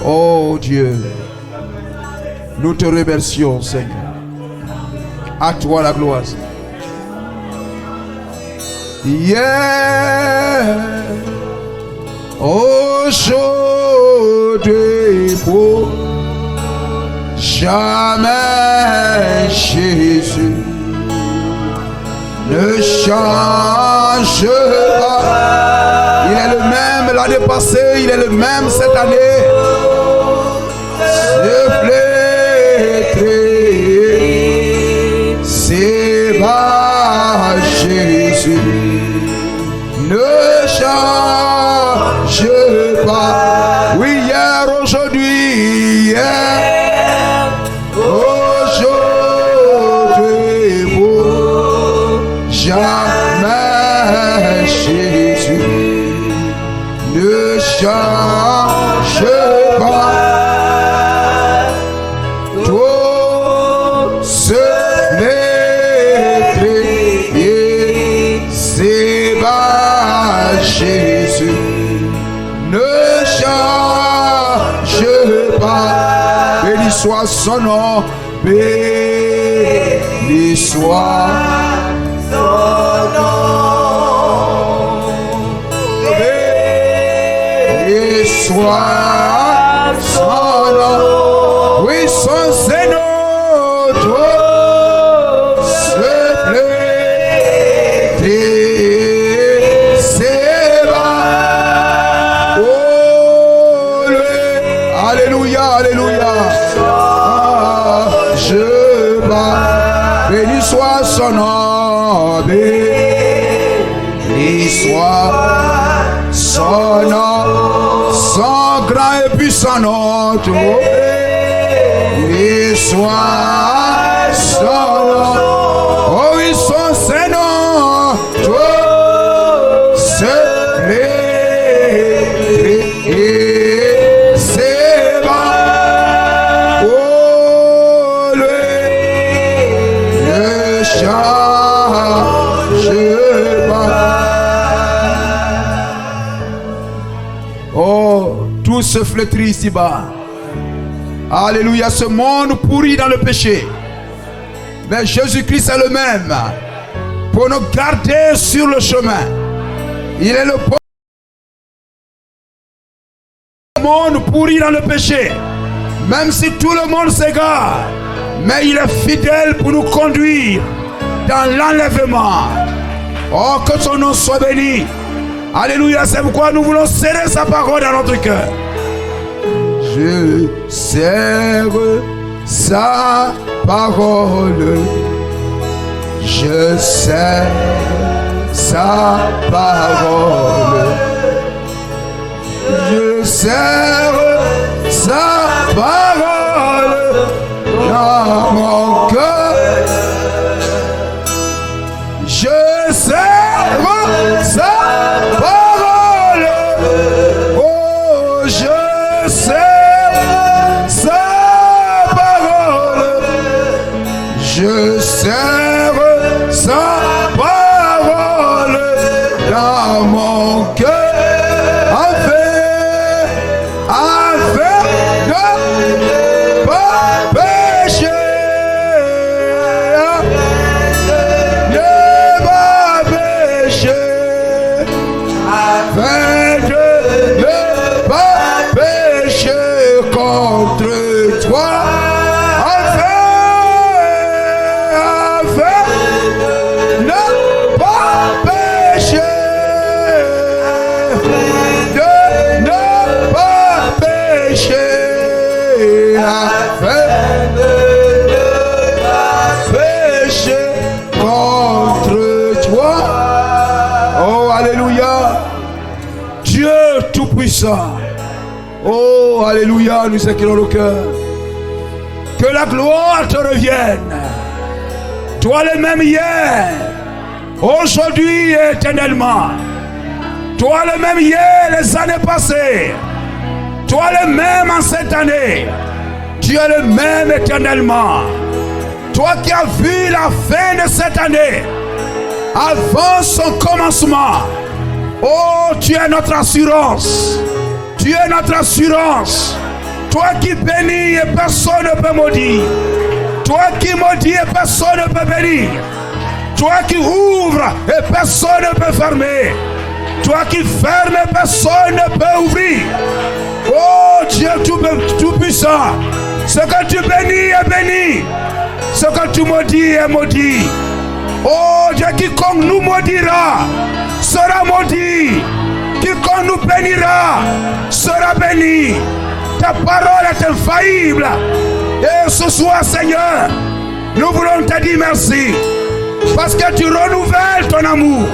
Oh Dieu, nous te remercions, Seigneur. À toi la gloire. Yeah. Aujourd'hui pour jamais Jésus ne change pas. Il est le même l'année passée, il est le même cette année. C'est pas Jésus ne change pas. Oui, hier, aujourd'hui, hier, aujourd'hui, pour jamais Jésus ne change pas. Tout ce c'est pas Jésus ne change pas. Béni soit son nom, béni soit son nom, béni soit son nom. Oui, son Seigneur. Béni soit son nom, béni soit son nom, son grand et puissant nom, béni soit son nom, oh oui, son Seigneur, tout se tout se flétrit ici-bas. Alléluia, ce monde pourri dans le péché. Mais Jésus-Christ est le même pour nous garder sur le chemin. Il est le monde pourri dans le péché. Même si tout le monde s'égare, mais il est fidèle pour nous conduire dans l'enlèvement. Oh, que son nom soit béni. Alléluia, c'est pourquoi nous voulons serrer sa parole dans notre cœur. Je serre sa parole. Je serre sa parole. Je serre sa parole dans mon cœur. Je serre sa parole. Oh, je serre sa parole. Je serre sa parole dans mon cœur. Oh, alléluia, nous inclinons le cœur. Que la gloire te revienne. Toi le même hier, aujourd'hui et éternellement. Toi le même hier, les années passées. Toi le même en cette année. Tu es le même éternellement. Toi qui as vu la fin de cette année, avant son commencement. Oh, tu es notre assurance. Tu es notre assurance. Toi qui bénis et personne ne peut maudire. Toi qui maudis et personne ne peut bénir. Toi qui ouvres et personne ne peut fermer. Toi qui fermes et personne ne peut ouvrir. Oh Dieu tout-puissant, ce que tu bénis est béni. Ce que tu maudis est maudit. Oh Dieu, quiconque nous maudira sera maudit. Quiconque nous bénira sera béni. Ta parole est infaillible. Et ce soir, Seigneur, nous voulons te dire merci. Parce que tu renouvelles ton amour.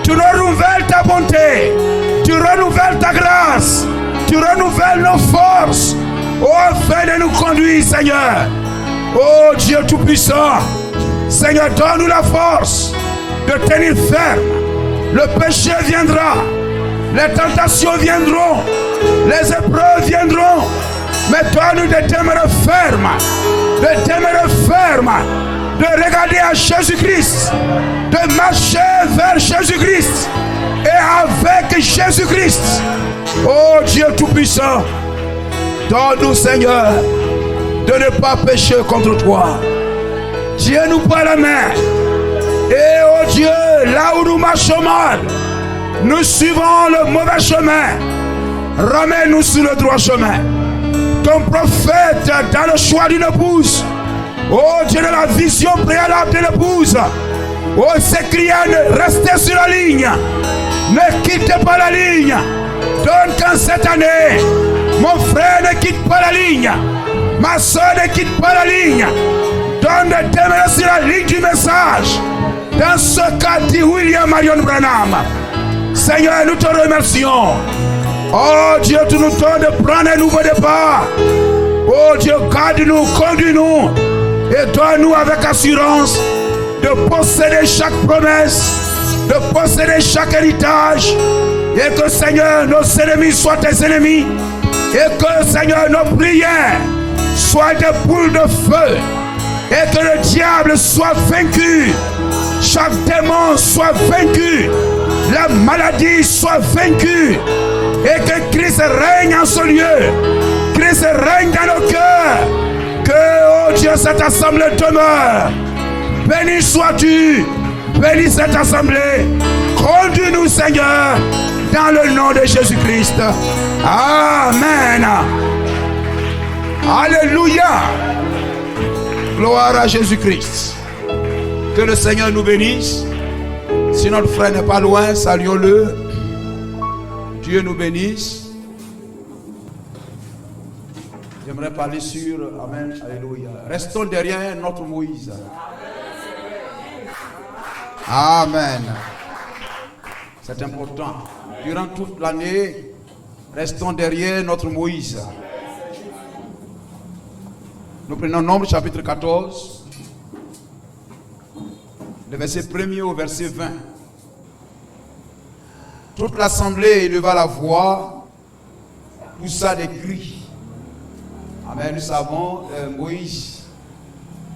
Tu renouvelles ta bonté. Tu renouvelles ta grâce. Tu renouvelles nos forces. Oh, afin de nous conduire, Seigneur. Oh Dieu Tout-Puissant. Seigneur, donne-nous la force de tenir ferme. Le péché viendra. Les tentations viendront. Les épreuves viendront. Mais donne-nous de demeurer ferme. De demeurer ferme. De regarder à Jésus-Christ. De marcher vers Jésus-Christ. Et avec Jésus-Christ. Oh Dieu Tout-Puissant. Donne-nous, Seigneur, de ne pas pécher contre toi. Tiens-nous par la main. Et oh Dieu, là où nous marchons mal, nous suivons le mauvais chemin. Ramène-nous sur le droit chemin. Ton prophète dans le choix d'une épouse. Oh Dieu, dans la vision préalable de l'épouse. Oh, s'écria, restez sur la ligne. Ne quittez pas la ligne. Donne qu'en cette année, mon frère ne quitte pas la ligne. Ma soeur ne quitte pas la ligne. Donne de demeurer sur la ligne du message. Dans ce qu'a dit William Marion Branham. Seigneur, nous te remercions. Oh Dieu, tu nous donnes de prendre un nouveau départ. Oh Dieu, garde-nous, conduis-nous. Et donne-nous avec assurance de posséder chaque promesse, de posséder chaque héritage. Et que Seigneur, nos ennemis soient tes ennemis. Et que Seigneur, nos prières soient des boules de feu. Et que le diable soit vaincu. Chaque démon soit vaincu. La maladie soit vaincue. Et que Christ règne en ce lieu. Christ règne dans nos cœurs. Que, oh Dieu, cette assemblée demeure. Béni sois-tu. Bénis cette assemblée. Conduis-nous, Seigneur, dans le nom de Jésus-Christ. Amen. Alléluia. Gloire à Jésus-Christ. Que le Seigneur nous bénisse. Si notre frère n'est pas loin, saluons-le. Dieu nous bénisse. J'aimerais parler sur Amen. Alléluia. Restons derrière notre Moïse. Amen. C'est important. Durant toute l'année, restons derrière notre Moïse. Nous prenons Nombre chapitre 14, le verset 1er au verset 20. Toute l'assemblée éleva la voix, poussa des cris. Amen. Nous savons, Moïse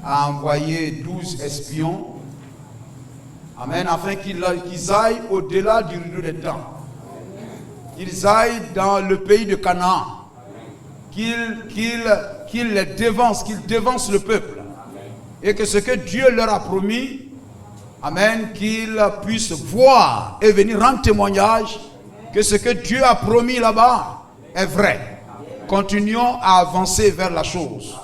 a envoyé 12 espions. Amen. Afin qu'ils aillent au-delà du rideau des temps. Qu'ils aillent dans le pays de Canaan. Qu'ils les dévancent, qu'ils dévancent le peuple. Et que ce que Dieu leur a promis, amen, qu'ils puissent voir et venir rendre témoignage que ce que Dieu a promis là-bas est vrai. Continuons à avancer vers la chose.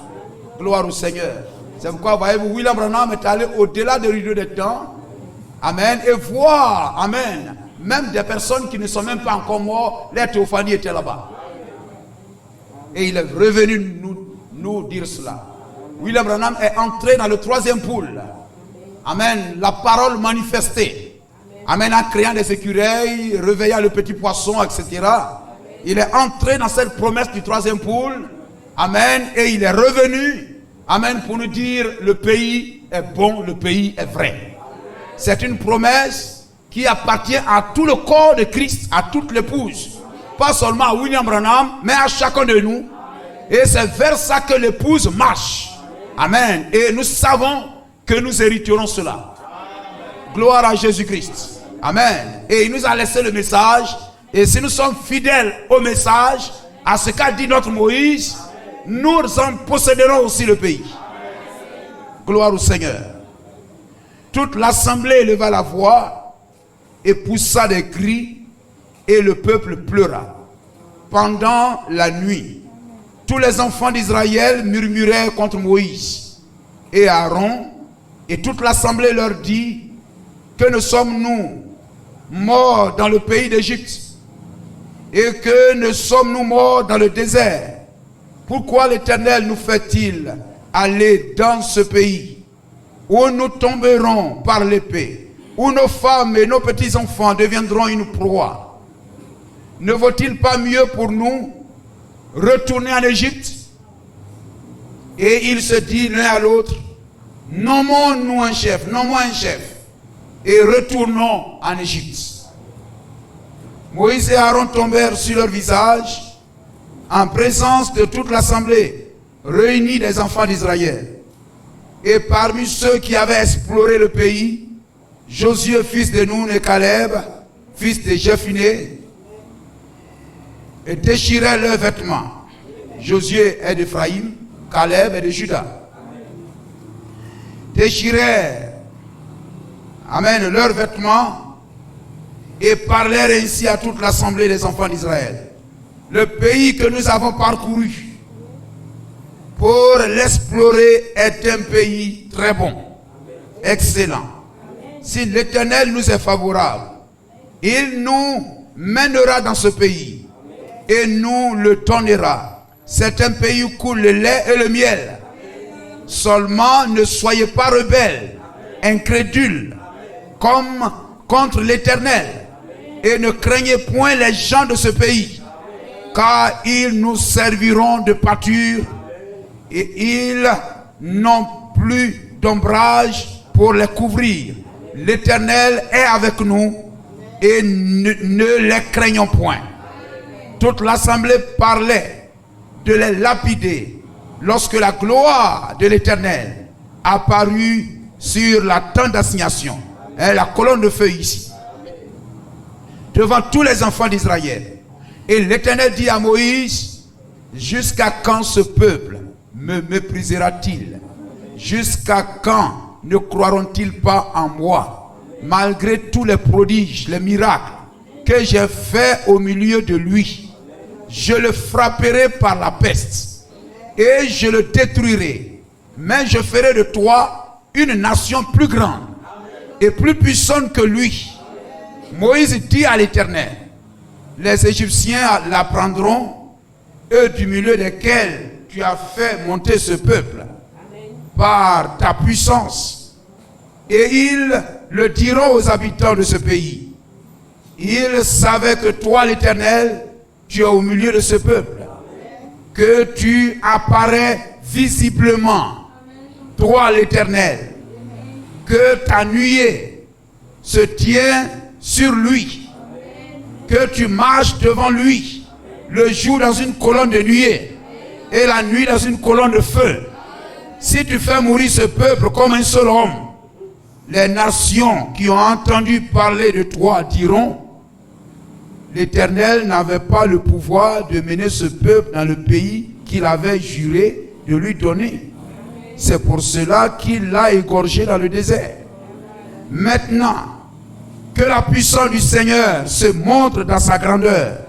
Gloire au Seigneur. C'est pourquoi, voyez-vous, William Branham est allé au-delà du rideau des temps. Amen. Et voir, amen, même des personnes qui ne sont même pas encore mortes, les théophanies étaient là-bas. Et il est revenu nous dire cela. William Branham est entré dans le 3e poule. Amen. La parole manifestée. Amen. En créant des écureuils, réveillant le petit poisson, etc. Il est entré dans cette promesse du 3e poule. Amen. Et il est revenu. Amen. Pour nous dire le pays est bon, le pays est vrai. C'est une promesse qui appartient à tout le corps de Christ, à toute l'épouse. Pas seulement à William Branham, mais à chacun de nous. Et c'est vers ça que l'épouse marche. Amen. Et nous savons que nous hériterons cela. Gloire à Jésus-Christ. Amen. Et il nous a laissé le message. Et si nous sommes fidèles au message, à ce qu'a dit notre Moïse, nous en posséderons aussi le pays. Gloire au Seigneur. Toute l'assemblée leva la voix et poussa des cris, et le peuple pleura. Pendant la nuit, tous les enfants d'Israël murmuraient contre Moïse et Aaron, et toute l'assemblée leur dit: que ne sommes-nous morts dans le pays d'Égypte, et que ne sommes-nous morts dans le désert? Pourquoi l'Éternel nous fait-il aller dans ce pays où nous tomberons par l'épée, où nos femmes et nos petits-enfants deviendront une proie? Ne vaut-il pas mieux pour nous retourner en Égypte? Et ils se disent l'un à l'autre: nommons-nous un chef, nommons un chef, et retournons en Égypte. Moïse et Aaron tombèrent sur leur visage en présence de toute l'assemblée réunie des enfants d'Israël. Et parmi ceux qui avaient exploré le pays, Josué, fils de Nun, et Caleb, fils de Jephuné, et déchiraient leurs vêtements. Josué est d'Éphraïm, Caleb est de Juda. Déchiraient, amen, leurs vêtements et parlèrent ainsi à toute l'assemblée des enfants d'Israël: le pays que nous avons parcouru pour l'explorer est un pays très bon, excellent. Si l'Éternel nous est favorable, il nous mènera dans ce pays et nous le donnera. C'est un pays où coule le lait et le miel. Seulement ne soyez pas rebelles, incrédules, comme contre l'Éternel, et ne craignez point les gens de ce pays, car ils nous serviront de pâture, et ils n'ont plus d'ombrage pour les couvrir. L'Éternel est avec nous, et ne les craignons point. Toute l'assemblée parlait de les lapider lorsque la gloire de l'Éternel apparut sur la tente d'assignation, la colonne de feu ici, devant tous les enfants d'Israël. Et l'Éternel dit à Moïse: jusqu'à quand ce peuple me méprisera-t-il? Jusqu'à quand ne croiront-ils pas en moi, malgré tous les prodiges, les miracles que j'ai faits au milieu de lui? Je le frapperai par la peste et je le détruirai, mais je ferai de toi une nation plus grande et plus puissante que lui. Moïse dit à l'Éternel: les Égyptiens l'apprendront, eux du milieu desquels tu as fait monter ce peuple par ta puissance, et ils le diront aux habitants de ce pays. Ils savaient que toi, l'Éternel, tu es au milieu de ce peuple, que tu apparais visiblement, toi l'Éternel, que ta nuée se tient sur lui, que tu marches devant lui, le jour dans une colonne de nuée et la nuit dans une colonne de feu. Si tu fais mourir ce peuple comme un seul homme, les nations qui ont entendu parler de toi diront: l'Éternel n'avait pas le pouvoir de mener ce peuple dans le pays qu'il avait juré de lui donner. C'est pour cela qu'il l'a égorgé dans le désert. Maintenant, que la puissance du Seigneur se montre dans sa grandeur,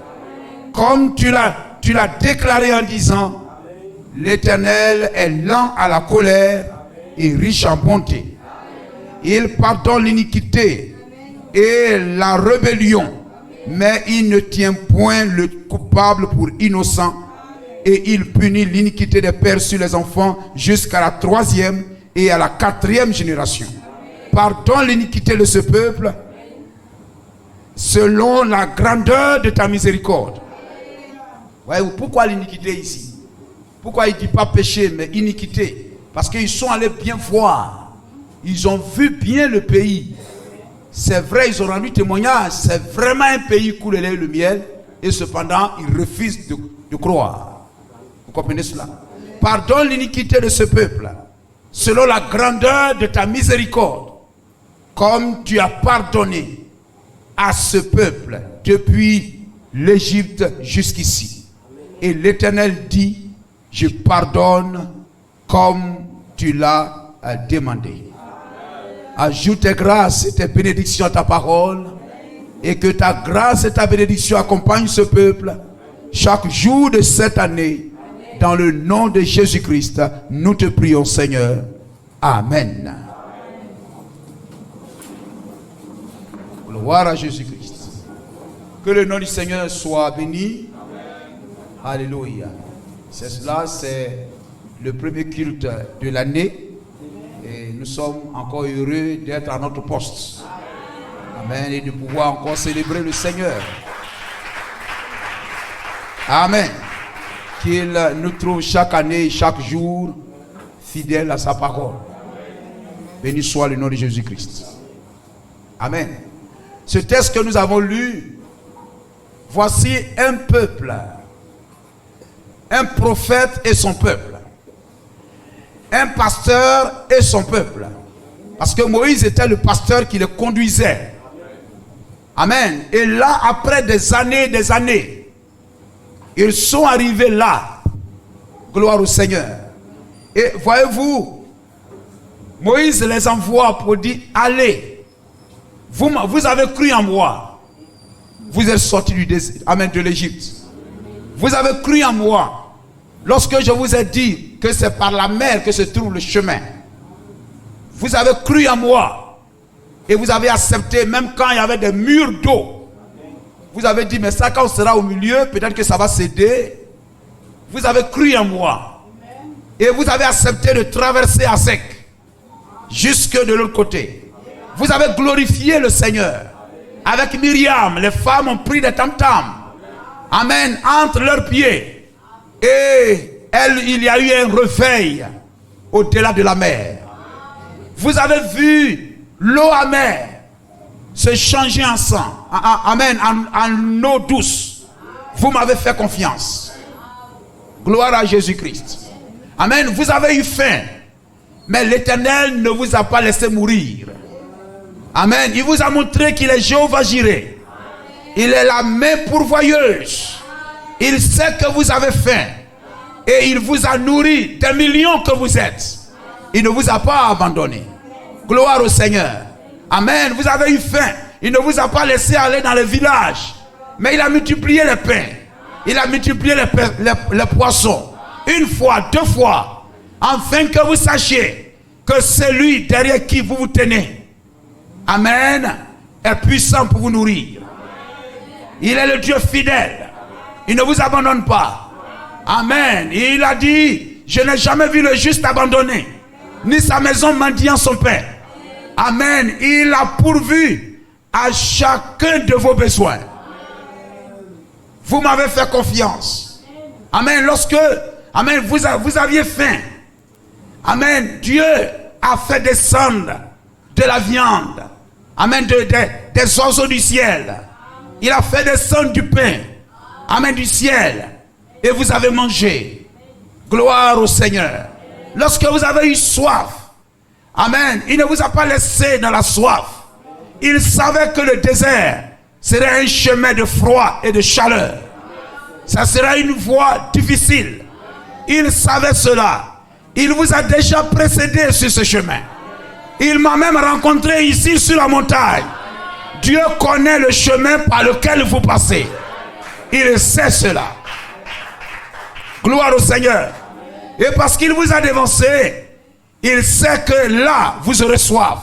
comme tu l'as déclaré en disant: l'Éternel est lent à la colère et riche en bonté. Il pardonne l'iniquité et la rébellion, mais il ne tient point le coupable pour innocent, et il punit l'iniquité des pères sur les enfants jusqu'à la 3e et à la 4e génération. Pardonne l'iniquité de ce peuple selon la grandeur de ta miséricorde. Ouais, pourquoi l'iniquité ici? Pourquoi il ne dit pas péché mais iniquité? Parce qu'ils sont allés bien voir. Ils ont vu bien le pays. C'est vrai, ils ont rendu témoignage. C'est vraiment un pays où coule le lait et le miel. Et cependant, ils refusent de croire. Vous comprenez cela? Pardonne l'iniquité de ce peuple selon la grandeur de ta miséricorde, comme tu as pardonné à ce peuple depuis l'Égypte jusqu'ici. Et l'Éternel dit: je pardonne comme tu l'as demandé. Ajoute tes grâces et tes bénédictions à ta parole, et que ta grâce et ta bénédiction accompagnent ce peuple chaque jour de cette année. Dans le nom de Jésus-Christ, nous te prions, Seigneur. Amen. Gloire à Jésus-Christ. Que le nom du Seigneur soit béni. Alléluia. C'est cela, c'est le premier culte de l'année. Et nous sommes encore heureux d'être à notre poste. Amen. Et de pouvoir encore célébrer le Seigneur. Amen. Qu'il nous trouve chaque année, chaque jour, fidèles à sa parole. Béni soit le nom de Jésus-Christ. Amen. Ce texte que nous avons lu, voici un peuple, un prophète et son peuple, un pasteur et son peuple. Parce que Moïse était le pasteur qui les conduisait. Amen. Et là, après des années, ils sont arrivés là. Gloire au Seigneur. Et voyez-vous, Moïse les envoie pour dire, allez, vous avez cru en moi. Vous êtes sortis du désert, amen, de l'Égypte. Vous avez cru en moi. Lorsque je vous ai dit que c'est par la mer que se trouve le chemin. Vous avez cru en moi. Et vous avez accepté, même quand il y avait des murs d'eau. Vous avez dit, mais ça, quand on sera au milieu, peut-être que ça va céder. Vous avez cru en moi. Et vous avez accepté de traverser à sec. Jusque de l'autre côté. Vous avez glorifié le Seigneur. Avec Myriam, les femmes ont pris des tam-tams. Amen. Entre leurs pieds. Et il y a eu un réveil au-delà de la mer. Vous avez vu l'eau amère se changer en sang. Amen. En eau douce. Vous m'avez fait confiance. Gloire à Jésus-Christ. Amen. Vous avez eu faim. Mais l'Éternel ne vous a pas laissé mourir. Amen. Il vous a montré qu'il est Jéhovah Jireh. Il est la main pourvoyeuse. Il sait que vous avez faim. Et il vous a nourri des millions que vous êtes. Il ne vous a pas abandonné. Gloire au Seigneur. Amen. Vous avez eu faim. Il ne vous a pas laissé aller dans les villages. Mais il a multiplié les pains. Il a multiplié les poissons. Une fois, deux fois. Afin que vous sachiez que celui derrière qui vous vous tenez, amen, est puissant pour vous nourrir. Il est le Dieu fidèle. Il ne vous abandonne pas. Amen. Il a dit, je n'ai jamais vu le juste abandonné, ni sa maison mendiant son pain. Amen. Il a pourvu à chacun de vos besoins. Vous m'avez fait confiance. Amen. Lorsque, amen, vous aviez faim. Amen. Dieu a fait descendre de la viande. Amen. Des oiseaux du ciel. Il a fait descendre du pain. Amen. Du ciel. Et vous avez mangé. Gloire au Seigneur. Lorsque vous avez eu soif. Amen. Il ne vous a pas laissé dans la soif. Il savait que le désert serait un chemin de froid et de chaleur. Ça serait une voie difficile. Il savait cela. Il vous a déjà précédé sur ce chemin. Il m'a même rencontré ici sur la montagne. Dieu connaît le chemin par lequel vous passez. Il sait cela. Gloire au Seigneur. Et parce qu'il vous a dévancé, il sait que là, vous aurez soif.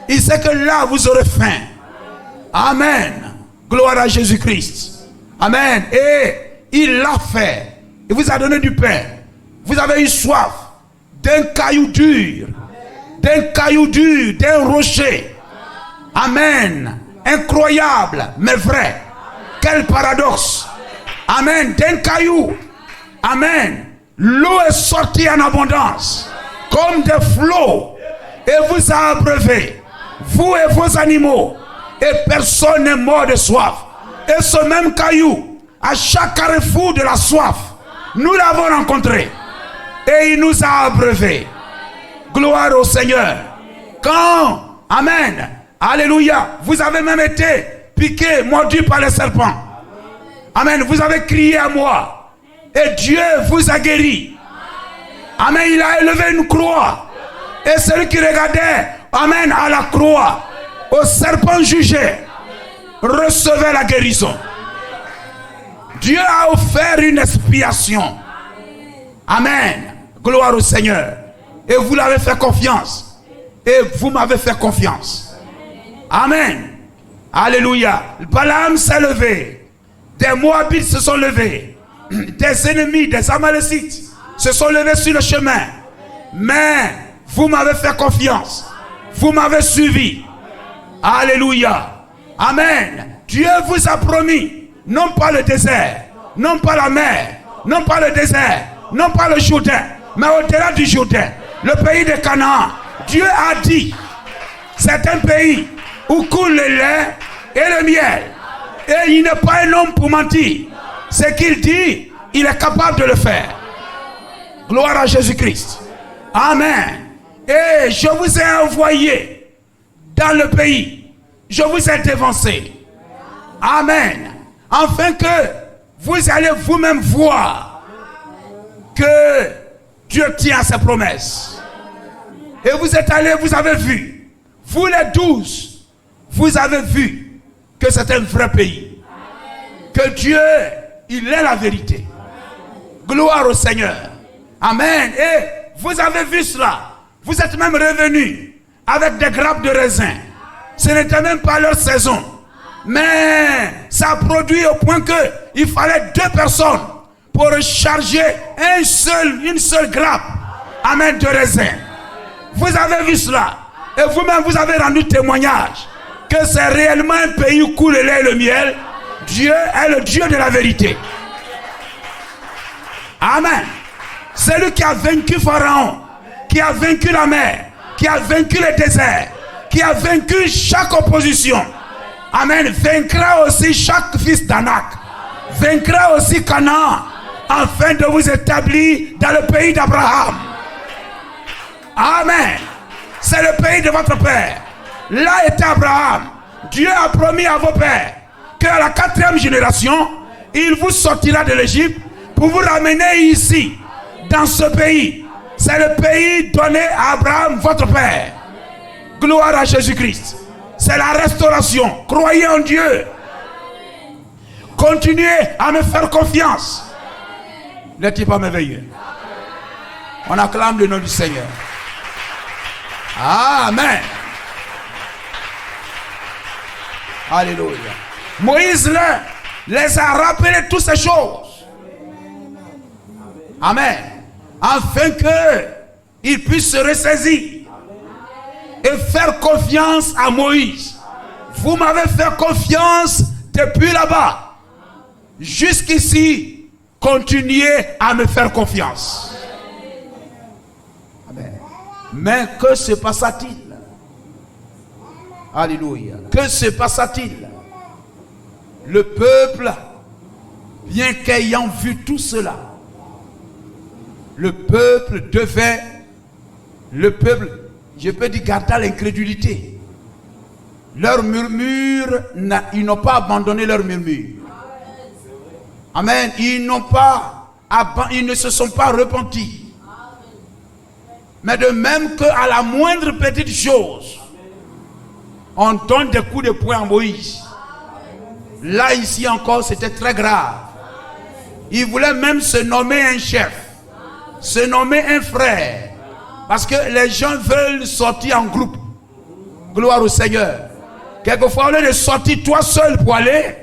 Il sait que là, vous aurez faim. Amen. Gloire à Jésus-Christ. Amen. Et il l'a fait. Il vous a donné du pain. Vous avez eu soif d'un caillou dur. D'un caillou dur, d'un rocher. Amen. Incroyable, mais vrai. Quel paradoxe. Amen. D'un caillou. Amen. L'eau est sortie en abondance. Comme des flots. Et vous a abreuvé. Vous et vos animaux. Et personne n'est mort de soif. Et ce même caillou, à chaque carrefour de la soif, nous l'avons rencontré. Et il nous a abreuvés. Gloire au Seigneur. Quand, amen, alléluia, vous avez même été piqué, mordu par les serpents. Amen, vous avez crié à moi. Et Dieu vous a guéri. Amen. Il a élevé une croix. Et celui qui regardait, amen, à la croix, au serpent jugé, recevait la guérison. Dieu a offert une expiation. Amen. Gloire au Seigneur. Et vous l'avez fait confiance. Et vous m'avez fait confiance. Amen. Alléluia. Balaam s'est levé. Des Moabites se sont levés. Des ennemis, des Amalécites se sont levés sur le chemin. Mais vous m'avez fait confiance. Vous m'avez suivi. Alléluia. Amen. Dieu vous a promis, non pas le désert, non pas la mer, non pas le désert, non pas le Jourdain, mais au-delà du Jourdain, le pays de Canaan. Dieu a dit, c'est un pays où coule le lait et le miel. Et il n'est pas un homme pour mentir. Ce qu'il dit, il est capable de le faire. Gloire à Jésus-Christ. Amen. Et je vous ai envoyé dans le pays. Je vous ai dévancé. Amen. Afin que vous allez vous-même voir que Dieu tient à ses promesses. Et vous êtes allés, vous avez vu. Vous les 12, vous avez vu que c'est un vrai pays. Que Dieu, il est la vérité. Gloire au Seigneur. Amen. Et vous avez vu cela. Vous êtes même revenus avec des grappes de raisin. Ce n'était même pas leur saison. Mais ça a produit au point qu'il fallait 2 personnes pour charger une seule grappe. Amen, de raisin. Vous avez vu cela. Et vous-même, vous avez rendu témoignage que c'est réellement un pays où coule le lait et le miel. Dieu est le Dieu de la vérité. Amen. C'est lui qui a vaincu Pharaon, qui a vaincu la mer, qui a vaincu le désert, qui a vaincu chaque opposition. Amen. Vaincra aussi chaque fils d'Anak. Vaincra aussi Canaan, afin de vous établir dans le pays d'Abraham. Amen. C'est le pays de votre père. Là est Abraham. Dieu a promis à vos pères qu'à la 4e génération, il vous sortira de l'Égypte pour vous ramener ici, dans ce pays. C'est le pays donné à Abraham, votre père. Gloire à Jésus-Christ. C'est la restauration. Croyez en Dieu. Continuez à me faire confiance. N'êtes-il pas merveilleux? On acclame le nom du Seigneur. Amen. Alléluia. Moïse les a rappelé toutes ces choses. Amen. Afin qu'ils puissent se ressaisir et faire confiance à Moïse. Vous m'avez fait confiance depuis là-bas. Jusqu'ici, continuez à me faire confiance. Amen. Mais que se passa-t-il? Alléluia. Que se passa-t-il? Le peuple, bien qu'ayant vu tout cela, le peuple, je peux dire, garda l'incrédulité. Leur murmure, ils n'ont pas abandonné leur murmure. Amen. Ils ne se sont pas repentis. Mais de même qu'à la moindre petite chose, on donne des coups de poing à Moïse. Là, ici encore, c'était très grave. Il voulait même se nommer un chef, se nommer un frère. Parce que les gens veulent sortir en groupe. Gloire au Seigneur. Quelquefois, au lieu de sortir toi seul pour aller,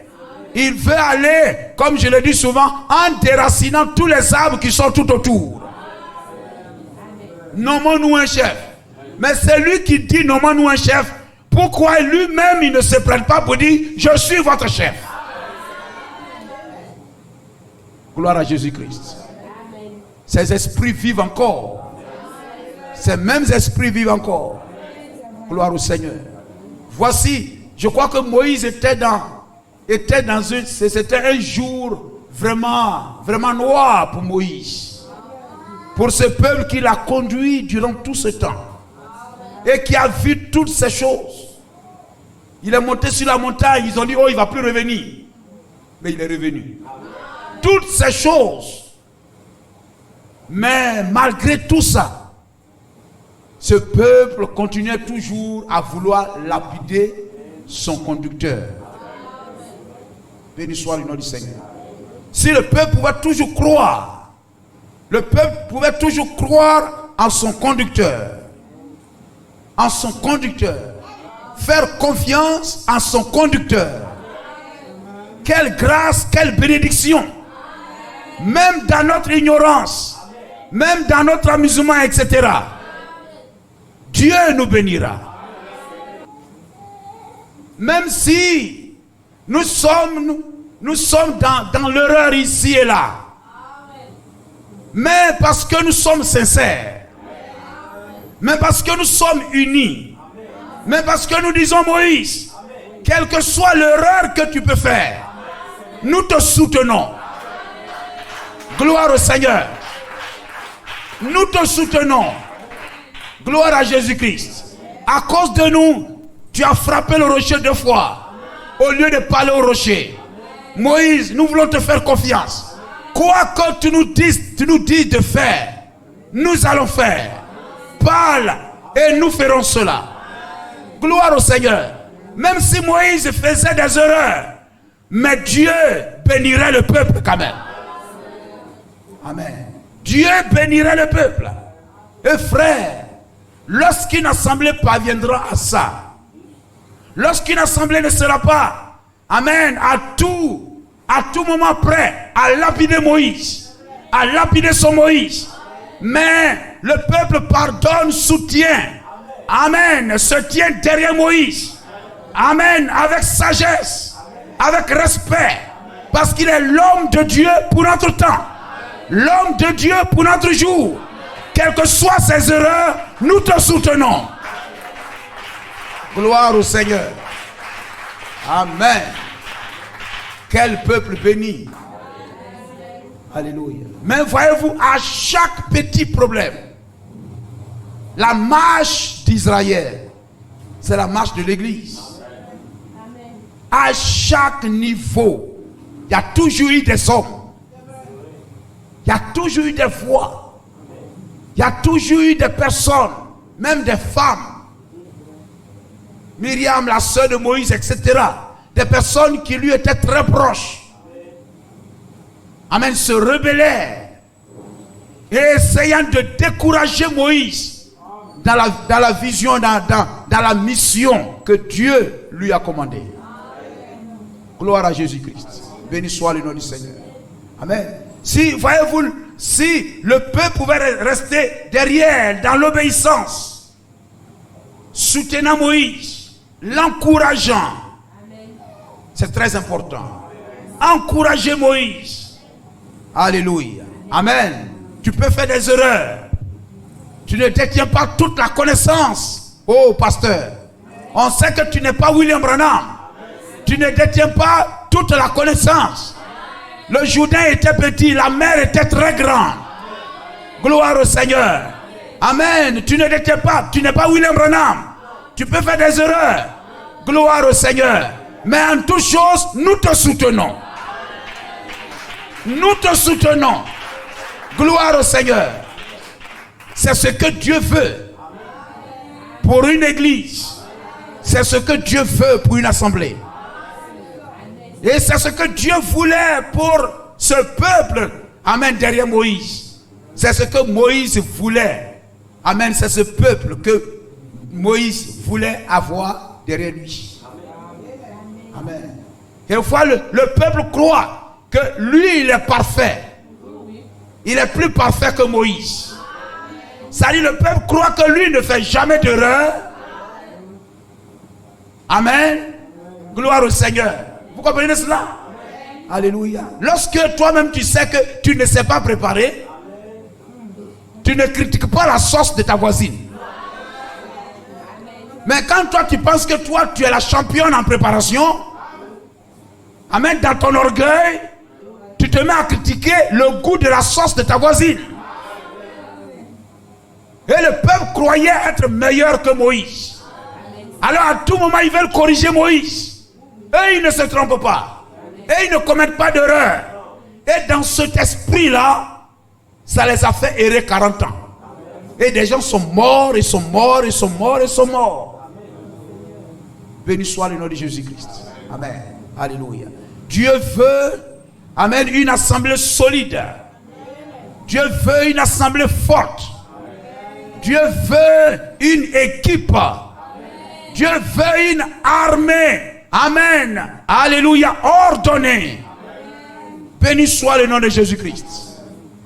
il veut aller, comme je le dis souvent, en déracinant tous les arbres qui sont tout autour. Nommons-nous un chef. Mais c'est lui qui dit nommons-nous un chef. Pourquoi lui-même il ne se prête pas pour dire je suis votre chef? Gloire à Jésus-Christ. Ces esprits vivent encore. Ces mêmes esprits vivent encore. Gloire au Seigneur. Voici, je crois que Moïse c'était un jour vraiment noir pour Moïse. Pour ce peuple qui l'a conduit durant tout ce temps. Et qui a vu toutes ces choses. Il est monté sur la montagne, ils ont dit, oh, il ne va plus revenir. Mais il est revenu. Toutes ces choses Mais malgré tout ça, ce peuple continuait toujours à vouloir lapider son conducteur. Béni soit le nom du Seigneur. Si le peuple pouvait toujours croire, le peuple pouvait toujours croire en son conducteur. En son conducteur. Faire confiance en son conducteur. Quelle grâce, quelle bénédiction. Même dans notre ignorance, même dans notre amusement, etc. Dieu nous bénira. Même si nous sommes dans l'erreur ici et là. Mais parce que nous sommes sincères. Mais parce que nous sommes unis. Mais parce que nous disons Moïse, quelle que soit l'erreur que tu peux faire, nous te soutenons. Gloire au Seigneur. Nous te soutenons. Gloire à Jésus-Christ. À cause de nous, tu as frappé le rocher 2 fois. Au lieu de parler au rocher. Moïse, nous voulons te faire confiance. Quoi que tu nous dises de faire, nous allons faire. Parle et nous ferons cela. Gloire au Seigneur. Même si Moïse faisait des erreurs, mais Dieu bénirait le peuple quand même. Amen. Dieu bénirait le peuple. Et frère, lorsqu'une assemblée parviendra à ça, lorsqu'une assemblée ne sera pas, amen, à tout moment prêt à lapider Moïse, à lapider son Moïse, mais le peuple pardonne, soutient, amen, se tient derrière Moïse, amen, avec sagesse, avec respect, parce qu'il est l'homme de Dieu pour notre temps, l'homme de Dieu pour notre jour. Quelles que soient ses erreurs, nous te soutenons. Gloire au Seigneur. Amen. Quel peuple béni. Alléluia. Mais voyez-vous, à chaque petit problème, la marche d'Israël, c'est la marche de l'église. À chaque niveau, il y a toujours eu des hommes. Il y a toujours eu des voix. Il y a toujours eu des personnes, même des femmes. Myriam, la sœur de Moïse, etc. Des personnes qui lui étaient très proches. Amen, se rebellèrent. Et essayant de décourager Moïse dans la vision, dans la mission que Dieu lui a commandée. Gloire à Jésus-Christ. Béni soit le nom du Seigneur. Amen. Si, voyez-vous, si le peuple pouvait rester derrière dans l'obéissance, soutenant Moïse, l'encourageant, c'est très important. Encourager Moïse. Alléluia. Amen. Tu peux faire des erreurs. Tu ne détiens pas toute la connaissance. Oh, pasteur. On sait que tu n'es pas William Branham. Tu ne détiens pas toute la connaissance. Le Jourdain était petit, la mer était très grande. Gloire au Seigneur. Amen. Tu ne détiens pas, tu n'es pas William Branham. Tu peux faire des erreurs. Gloire au Seigneur. Mais en toute chose, nous te soutenons. Nous te soutenons. Gloire au Seigneur. C'est ce que Dieu veut pour une église. C'est ce que Dieu veut pour une assemblée. Et c'est ce que Dieu voulait pour ce peuple. Amen, derrière Moïse. C'est ce que Moïse voulait. Amen, c'est ce peuple que Moïse voulait avoir derrière lui. Amen. Quelquefois, le peuple croit que lui, il est parfait. Il est plus parfait que Moïse. C'est-à-dire, le peuple croit que lui ne fait jamais d'erreur. Amen. Gloire au Seigneur. Vous comprenez cela? Alléluia. Lorsque toi-même tu sais que tu ne sais pas préparer, tu ne critiques pas la sauce de ta voisine. Mais quand toi tu penses que toi tu es la championne en préparation, amen, dans ton orgueil, tu te mets à critiquer le goût de la sauce de ta voisine. Et le peuple croyait être meilleur que Moïse. Alors à tout moment ils veulent corriger Moïse. Eux, ils ne se trompent pas. Et ils ne commettent pas d'erreur. Et dans cet esprit-là, ça les a fait errer 40 ans. Et des gens sont morts, ils sont morts, ils sont morts, ils sont morts. Béni soit le nom de Jésus-Christ. Amen. Alléluia. Dieu veut, amen, une assemblée solide. Dieu veut une assemblée forte. Dieu veut une équipe. Dieu veut une armée. Amen. Alléluia. Ordonnée. Béni soit le nom de Jésus-Christ.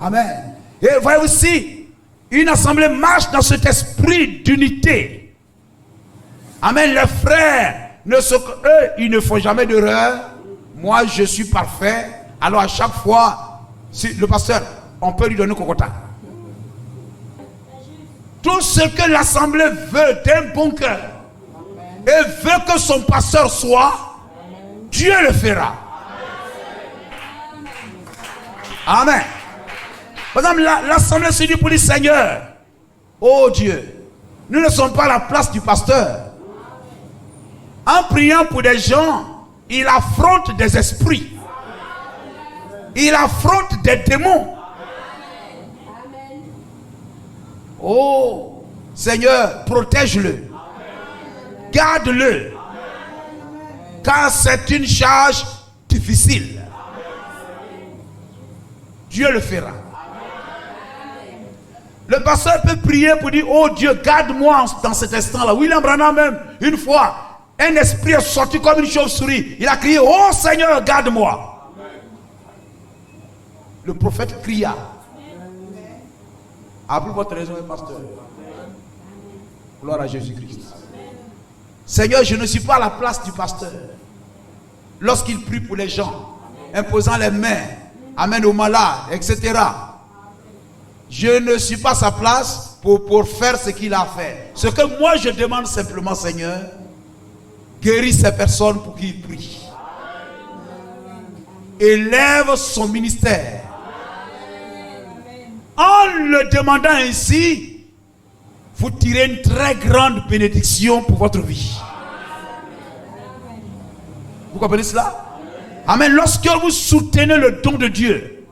Amen. Et voyez aussi, une assemblée marche dans cet esprit d'unité. Amen. Les frères, eux, ils ne font jamais d'erreur. Moi, je suis parfait. Alors à chaque fois, si le pasteur, on peut lui donner cocota. Tout ce que l'assemblée veut d'un bon cœur et veut que son pasteur soit, Dieu le fera. Amen. Par exemple, l'assemblée se dit pour dire Seigneur, oh Dieu, nous ne sommes pas à la place du pasteur. En priant pour des gens, il affronte des esprits. Il affronte des démons. Oh Seigneur, protège-le. Garde-le. Car c'est une charge difficile. Dieu le fera. Le pasteur peut prier pour dire, oh Dieu, garde-moi dans cet instant-là. William Branham même, une fois, un esprit est sorti comme une chauve-souris. Il a crié, oh Seigneur, garde-moi. Le prophète cria. Après votre raison, pasteur. Gloire à Jésus-Christ. Seigneur, je ne suis pas à la place du pasteur. Lorsqu'il prie pour les gens, imposant les mains, amène aux malades, etc. Je ne suis pas à sa place pour faire ce qu'il a fait. Ce que moi je demande simplement, Seigneur, guéris ces personnes pour qu'ils prient. Élève son ministère. En le demandant ainsi, vous tirez une très grande bénédiction pour votre vie. Vous comprenez cela? Amen. Lorsque vous soutenez le don de Dieu,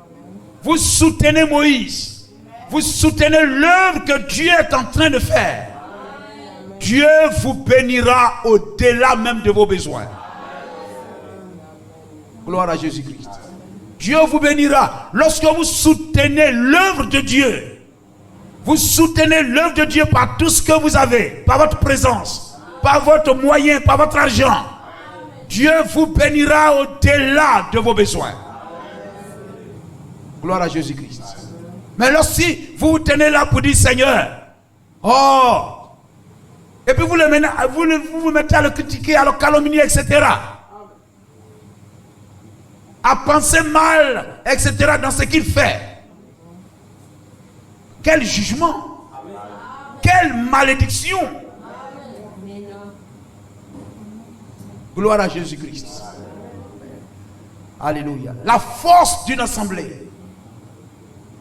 vous soutenez Moïse, vous soutenez l'œuvre que Dieu est en train de faire, Dieu vous bénira au-delà même de vos besoins. Gloire à Jésus-Christ. Dieu vous bénira. Lorsque vous soutenez l'œuvre de Dieu, vous soutenez l'œuvre de Dieu par tout ce que vous avez, par votre présence, par votre moyen, par votre argent. Dieu vous bénira au-delà de vos besoins. Gloire à Jésus-Christ. Mais lorsque vous vous tenez là pour dire Seigneur, oh, et puis vous vous mettez à le critiquer, à le calomnier, etc. À penser mal, etc. dans ce qu'il fait. Quel jugement, quelle malédiction. Gloire à Jésus-Christ. Alléluia. La force d'une assemblée.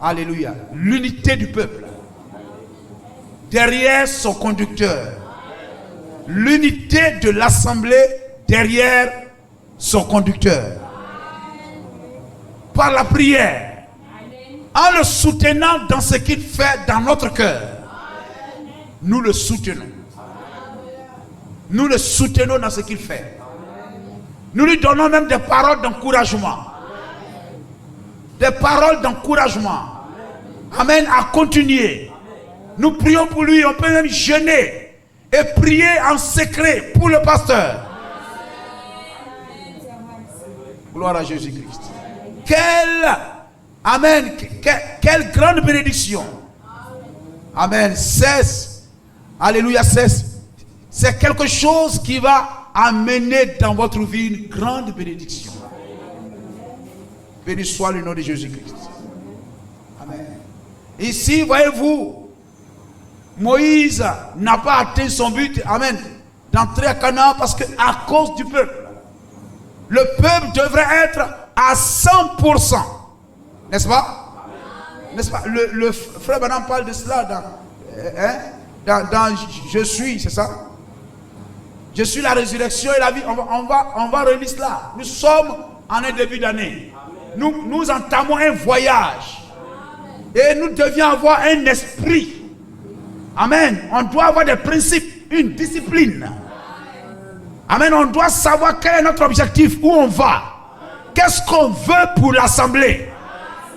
Alléluia. L'unité du peuple. Derrière son conducteur. L'unité de l'assemblée derrière son conducteur. Par la prière. En le soutenant dans ce qu'il fait dans notre cœur. Nous le soutenons. Nous le soutenons dans ce qu'il fait. Nous lui donnons même des paroles d'encouragement. Des paroles d'encouragement. Amen, à continuer. Nous prions pour lui, on peut même jeûner et prier en secret pour le pasteur. Gloire à Jésus-Christ. Amen, quelle grande bénédiction. Amen, cesse. Alléluia, cesse. C'est quelque chose qui va amener dans votre vie une grande bénédiction. Béni soit le nom de Jésus-Christ. Amen. Ici, voyez-vous, Moïse n'a pas atteint son but, amen, d'entrer à Canaan parce qu'à cause du peuple. Le peuple devrait être à 100%. N'est-ce pas? N'est-ce pas? Le frère Branham parle de cela dans Je suis, c'est ça? Je suis la résurrection et la vie. On va relire cela. Nous sommes en un début d'année. Nous entamons un voyage. Et nous devions avoir un esprit. Amen. On doit avoir des principes, une discipline. Amen. On doit savoir quel est notre objectif, où on va. Qu'est-ce qu'on veut pour l'assemblée?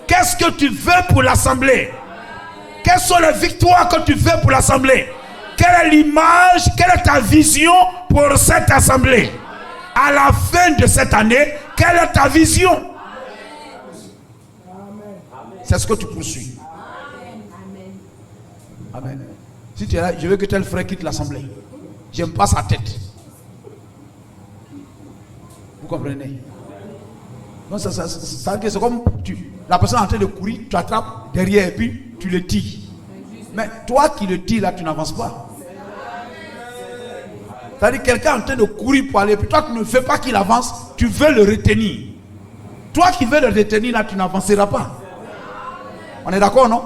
Qu'est-ce que tu veux pour l'assemblée? Quelles sont les victoires que tu veux pour l'assemblée? Quelle est l'image, quelle est ta vision pour cette assemblée? À la fin de cette année, quelle est ta vision? C'est ce que tu poursuis. Amen. Si tu es là, je veux que tel frère quitte l'assemblée. J'aime pas sa tête. Vous comprenez? Donc ça veut dire c'est comme la personne est en train de courir, tu attrapes derrière et puis tu le tires. Mais toi qui le tires là, tu n'avances pas. C'est-à-dire quelqu'un est en train de courir pour aller, puis toi qui ne veux pas qu'il avance, tu veux le retenir. Toi qui veux le retenir là, tu n'avanceras pas. On est d'accord, non?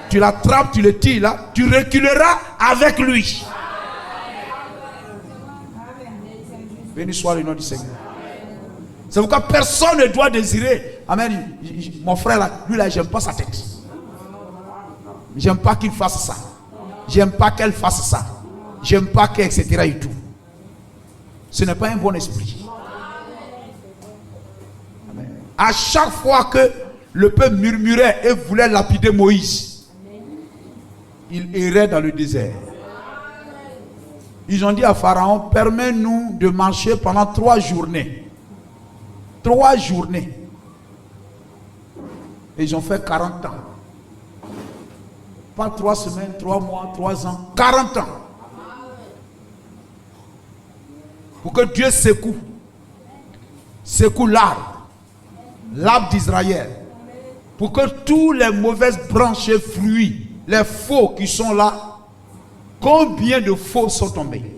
Tu l'attrapes, tu le tires là, tu reculeras avec lui. Béni soit le nom du Seigneur. C'est pourquoi personne ne doit désirer. Amen. Mon frère là, lui là, j'aime pas sa tête. J'aime pas qu'il fasse ça. J'aime pas qu'elle fasse ça. J'aime pas qu'elle, etc. et tout. Ce n'est pas un bon esprit. Amen. À chaque fois que le peuple murmurait et voulait lapider Moïse, il errait dans le désert. Ils ont dit à Pharaon, permets-nous de marcher pendant 3 journées. 3 journées. Et ils ont fait 40 ans. Pas 3 semaines, 3 mois, 3 ans. 40 ans. Pour que Dieu secoue l'arbre d'Israël. Pour que tous les mauvaises branches et fruits, les faux qui sont là, combien de faux sont tombés?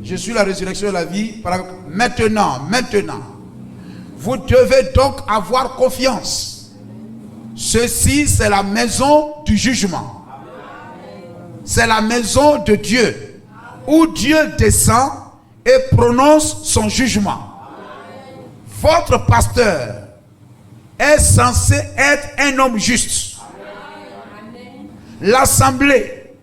Je suis la résurrection de la vie. Maintenant, vous devez donc avoir confiance. Ceci, c'est la maison du jugement. C'est la maison de Dieu, où Dieu descend et prononce son jugement. Votre pasteur est censé être un homme juste. L'assemblée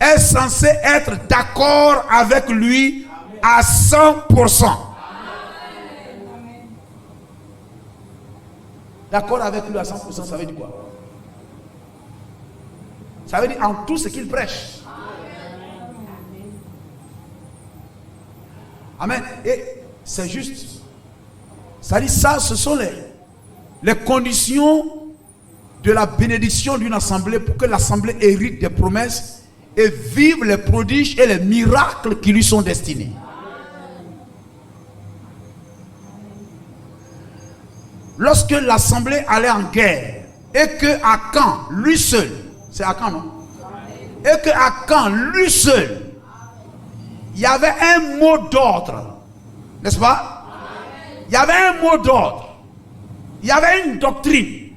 est censée être d'accord avec lui à 100%. D'accord avec lui à 100%, ça veut dire quoi? Ça veut dire en tout ce qu'il prêche. Amen. Et c'est juste. Ça dit ça, ce sont les conditions de la bénédiction d'une assemblée pour que l'assemblée hérite des promesses et vive les prodiges et les miracles qui lui sont destinés. Lorsque l'assemblée allait en guerre et que Akan, lui seul, c'est Akan, non? Et que Akan, lui seul, il y avait un mot d'ordre, n'est-ce pas? Il y avait un mot d'ordre, il y avait une doctrine,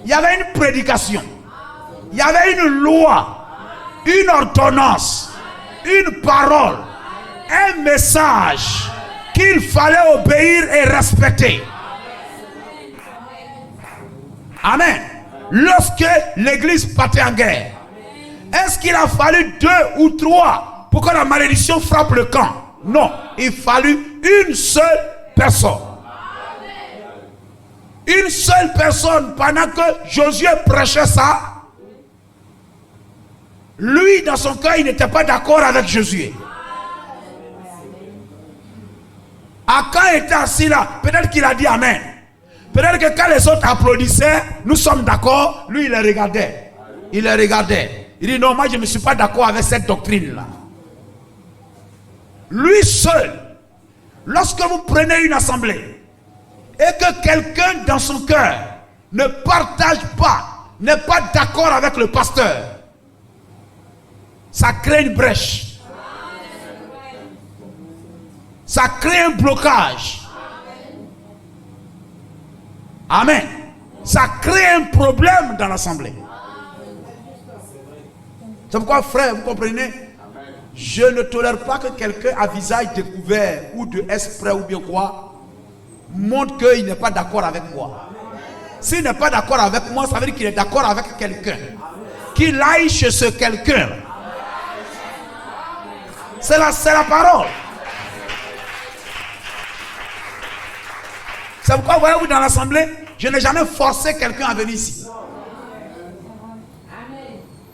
il y avait une prédication, il y avait une loi, une ordonnance, une parole, un message qu'il fallait obéir et respecter. Amen. Lorsque l'église partait en guerre, est-ce qu'il a fallu 2 ou 3 pour que la malédiction frappe le camp? Non, il fallut une seule personne. Une seule personne. Pendant que Josué prêchait ça, lui dans son cœur il n'était pas d'accord avec Josué. Akan était assis là, peut-être qu'il a dit amen. Peut-être que quand les autres applaudissaient, nous sommes d'accord, lui il les regardait. Il les regardait. Il dit non, moi je ne suis pas d'accord avec cette doctrine-là. Lui seul, lorsque vous prenez une assemblée et que quelqu'un dans son cœur ne partage pas, n'est pas d'accord avec le pasteur, ça crée une brèche. Ça crée un blocage. Amen. Ça crée un problème dans l'assemblée. C'est pourquoi, frère, vous comprenez? Je ne tolère pas que quelqu'un à visage découvert ou de esprit ou bien quoi montre qu'il n'est pas d'accord avec moi. S'il n'est pas d'accord avec moi, ça veut dire qu'il est d'accord avec quelqu'un. Qu'il aille chez ce quelqu'un. C'est la parole. C'est pourquoi, voyez-vous, dans l'assemblée, je n'ai jamais forcé quelqu'un à venir ici.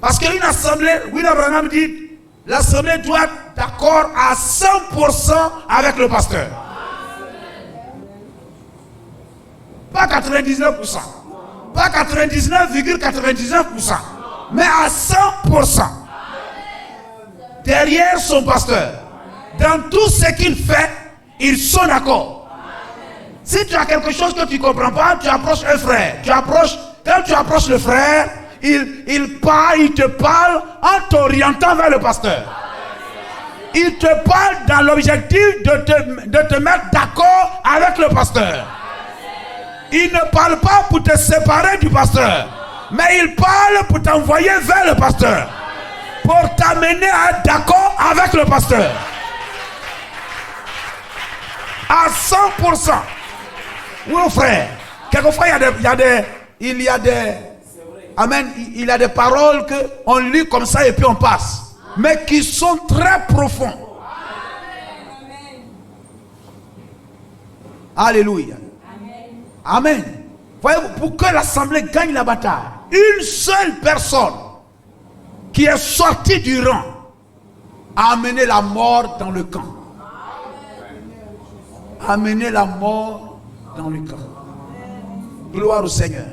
Parce qu'une assemblée, William Branham dit, l'assemblée doit être d'accord à 100% avec le pasteur. Pas 99%. Pas 99,99%. Mais à 100%. Derrière son pasteur. Dans tout ce qu'il fait, ils sont d'accord. Si tu as quelque chose que tu ne comprends pas, tu approches un frère. Quand tu approches le frère, il te parle en t'orientant vers le pasteur. Il te parle dans l'objectif de te mettre d'accord avec le pasteur. Il ne parle pas pour te séparer du pasteur, mais il parle pour t'envoyer vers le pasteur, pour t'amener à être d'accord avec le pasteur. À 100%. Oui, frère. Quelquefois, il y a des paroles qu'on lit comme ça et puis on passe, mais qui sont très profondes. Alléluia. Amen. Voyez, pour que l'assemblée gagne la bataille, une seule personne qui est sortie du rang a amené la mort dans le camp. Amener la mort dans le camp. Gloire au Seigneur.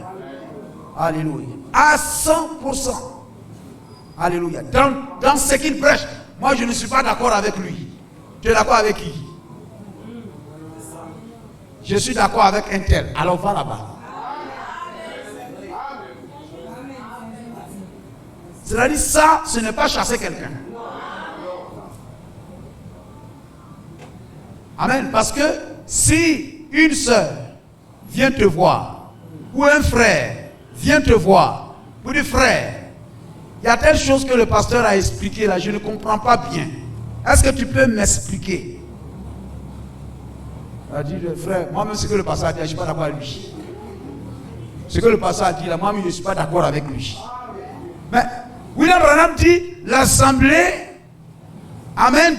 Alléluia. À 100%. Alléluia. Dans ce qu'il prêche, moi je ne suis pas d'accord avec lui. Tu es d'accord avec qui? Je suis d'accord avec un tel. Alors va là-bas. C'est-à-dire ça, ce n'est pas chasser quelqu'un. Amen. Parce que si une sœur vient te voir, ou un frère vient te voir, ou du frère, il y a telle chose que le pasteur a expliqué là, je ne comprends pas bien. Est-ce que tu peux m'expliquer? Il a dit, le frère, moi-même ce que le pasteur a dit, je ne suis pas d'accord avec lui. Ce que le pasteur a dit là, moi-même je ne suis pas d'accord avec lui. Mais William Branham dit, l'assemblée, amen,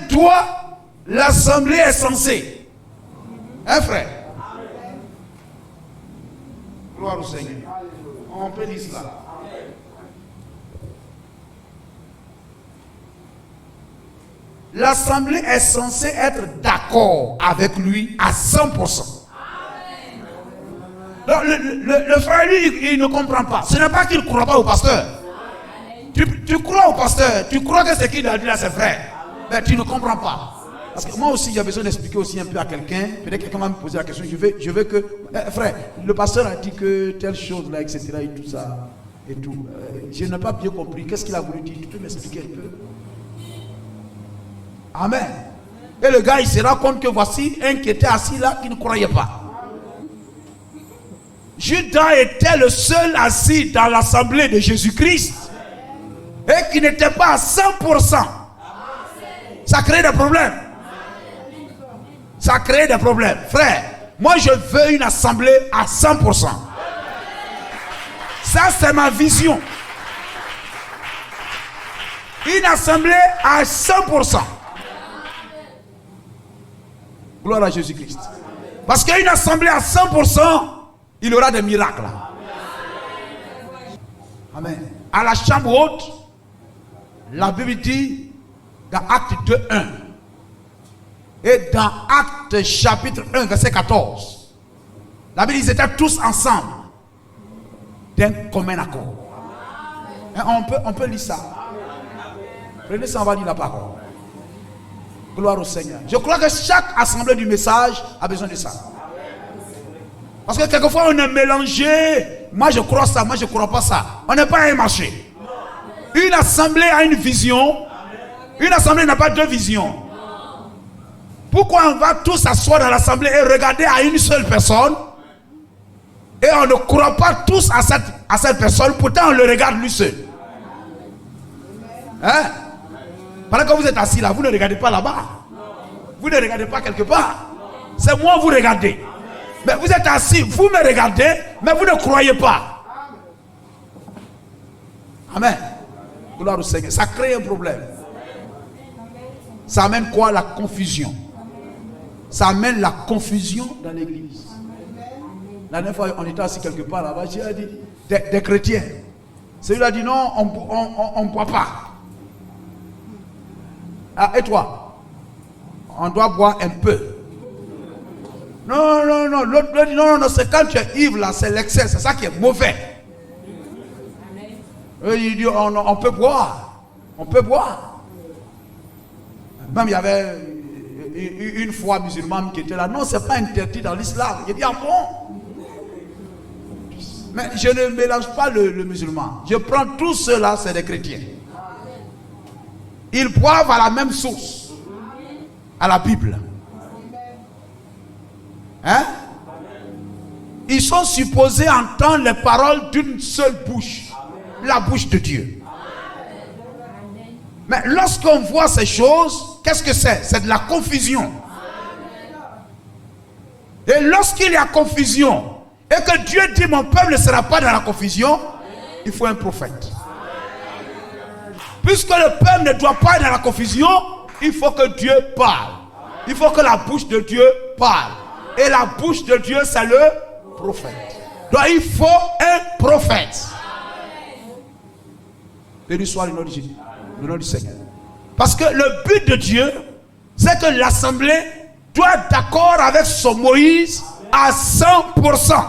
l'assemblée est censée. Hein, frère? Gloire au Seigneur. On peut dire cela. L'assemblée est censée être d'accord avec lui à 100%. Donc, le frère, lui, il ne comprend pas. Ce n'est pas qu'il ne croit pas au pasteur. Tu crois au pasteur, tu crois que ce qu'il a dit là, c'est vrai. Mais tu ne comprends pas. Parce que moi aussi, j'ai besoin d'expliquer aussi un peu à quelqu'un. Peut-être quelqu'un va me poser la question. Je veux que, frère, le pasteur a dit que telle chose là, etc. et tout ça. Et tout. Je n'ai pas bien compris. Qu'est-ce qu'il a voulu dire? Tu peux m'expliquer un peu? Amen. Et le gars, il se rend compte que voici un qui était assis là, qui ne croyait pas. Judas était le seul assis dans l'assemblée de Jésus-Christ et qui n'était pas à 100%. Ça crée des problèmes. Ça crée des problèmes. Frère, moi je veux une assemblée à 100%. Ça c'est ma vision. Une assemblée à 100%. Gloire à Jésus-Christ. Parce qu'une assemblée à 100%, il y aura des miracles. Amen. À la chambre haute, la Bible dit dans Acte 2:1 et dans Acte chapitre 1 verset 14, la Bible dit qu'ils étaient tous ensemble d'un commun accord. On peut lire ça. Prenez ça, on va lire la parole. Gloire au Seigneur. Je crois que chaque assemblée du message a besoin de ça. Parce que quelquefois on est mélangé. Moi je crois ça, moi je ne crois pas ça. On n'est pas un marché. Une assemblée a une vision. Une assemblée n'a pas deux visions. Pourquoi on va tous s'asseoir dans l'assemblée et regarder à une seule personne et on ne croit pas tous à cette personne, pourtant on le regarde lui seul. Hein? Pendant que vous êtes assis là, vous ne regardez pas là-bas. Vous ne regardez pas quelque part. C'est moi vous regardez. Mais vous êtes assis, vous me regardez, mais vous ne croyez pas. Amen. Gloire au Seigneur. Ça crée un problème. Ça amène quoi? La confusion. Ça amène la confusion dans l'église. La dernière fois, on était assis quelque part là-bas, j'ai dit, des chrétiens. Celui-là a dit non, on ne boit pas. Ah, et toi? On doit boire un peu. Non, non, non. L'autre dit non, non, c'est quand tu es ivre là, c'est l'excès, c'est ça qui est mauvais. Et il dit on peut boire. On peut boire. Même il y avait une foi musulmane qui était là. Non, c'est pas interdit dans l'islam. Il dit ah bon? Mais je ne mélange pas le musulman. Je prends tous ceux-là, c'est des chrétiens. Ils boivent à la même source. À la Bible. Hein? Ils sont supposés entendre les paroles d'une seule bouche. La bouche de Dieu. Mais lorsqu'on voit ces choses, qu'est-ce que c'est? C'est de la confusion. Et lorsqu'il y a confusion, et que Dieu dit mon peuple ne sera pas dans la confusion, il faut un prophète. Puisque le peuple ne doit pas être dans la confusion, il faut que Dieu parle. Il faut que la bouche de Dieu parle. Et la bouche de Dieu, c'est le prophète. Donc il faut un prophète. Béni soit le nom de Jésus, le nom du Seigneur. Parce que le but de Dieu, c'est que l'assemblée doit être d'accord avec son Moïse à 100%.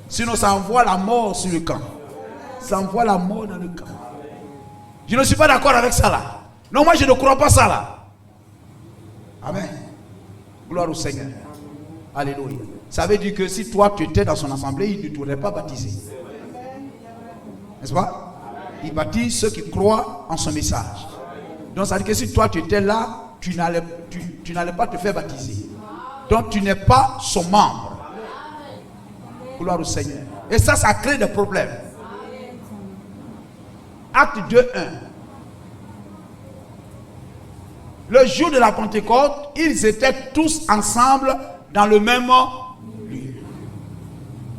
Sinon, ça envoie la mort sur le camp. Ça envoie la mort dans le camp. Je ne suis pas d'accord avec ça là. Non, moi je ne crois pas ça là. Amen. Gloire au Seigneur. Alléluia. Ça veut dire que si toi tu étais dans son assemblée, il ne t'aurait pas baptisé. N'est-ce pas? Il baptise ceux qui croient en son message. Donc ça veut dire que si toi tu étais là, tu n'allais pas te faire baptiser. Donc tu n'es pas son membre. Gloire au Seigneur. Et ça crée des problèmes. Acte 2:1. Le jour de la Pentecôte, ils étaient tous ensemble dans le même lieu.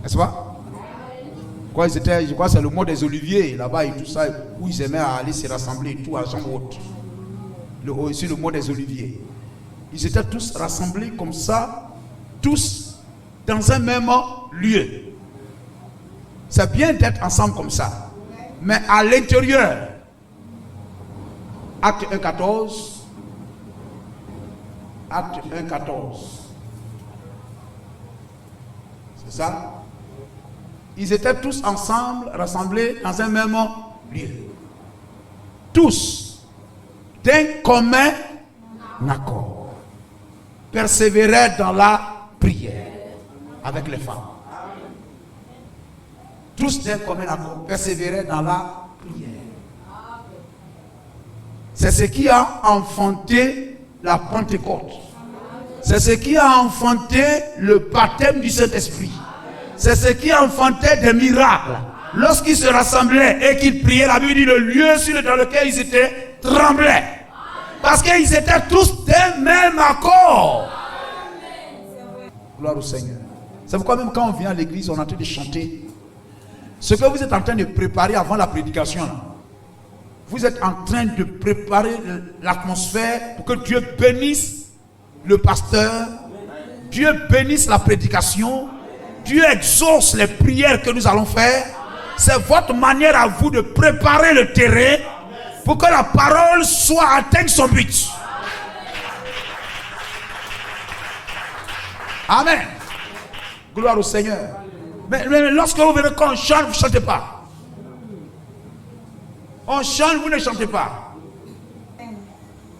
N'est-ce pas? Quoi, ils étaient, je crois que c'est le mot des Oliviers, là-bas et tout ça, où ils aimaient aller se rassembler et tout à chambre haute. Aussi le mot des Oliviers. Ils étaient tous rassemblés comme ça, tous dans un même lieu. C'est bien d'être ensemble comme ça. Mais à l'intérieur, Acte 1:14. Acte 1:14. C'est ça? Ils étaient tous ensemble, rassemblés dans un même lieu. Tous, d'un commun accord, persévéraient dans la prière avec les femmes. Tous d'un commun accord, persévéraient dans la prière. C'est ce qui a enfanté la Pentecôte. C'est ce qui a enfanté le baptême du Saint-Esprit. C'est ce qui a enfanté des miracles. Lorsqu'ils se rassemblaient et qu'ils priaient, la Bible dit le lieu dans lequel ils étaient tremblait. Parce qu'ils étaient tous d'un même accord. Gloire au Seigneur. C'est pourquoi même quand on vient à l'église, on est en train de chanter. Ce que vous êtes en train de préparer avant la prédication, là, vous êtes en train de préparer l'atmosphère pour que Dieu bénisse le pasteur, Dieu bénisse la prédication, Dieu exauce les prières que nous allons faire. C'est votre manière à vous de préparer le terrain pour que la parole soit atteigne son but. Amen. Gloire au Seigneur. Mais lorsque vous venez, quand on chante, vous ne chantez pas. On chante, vous ne chantez pas.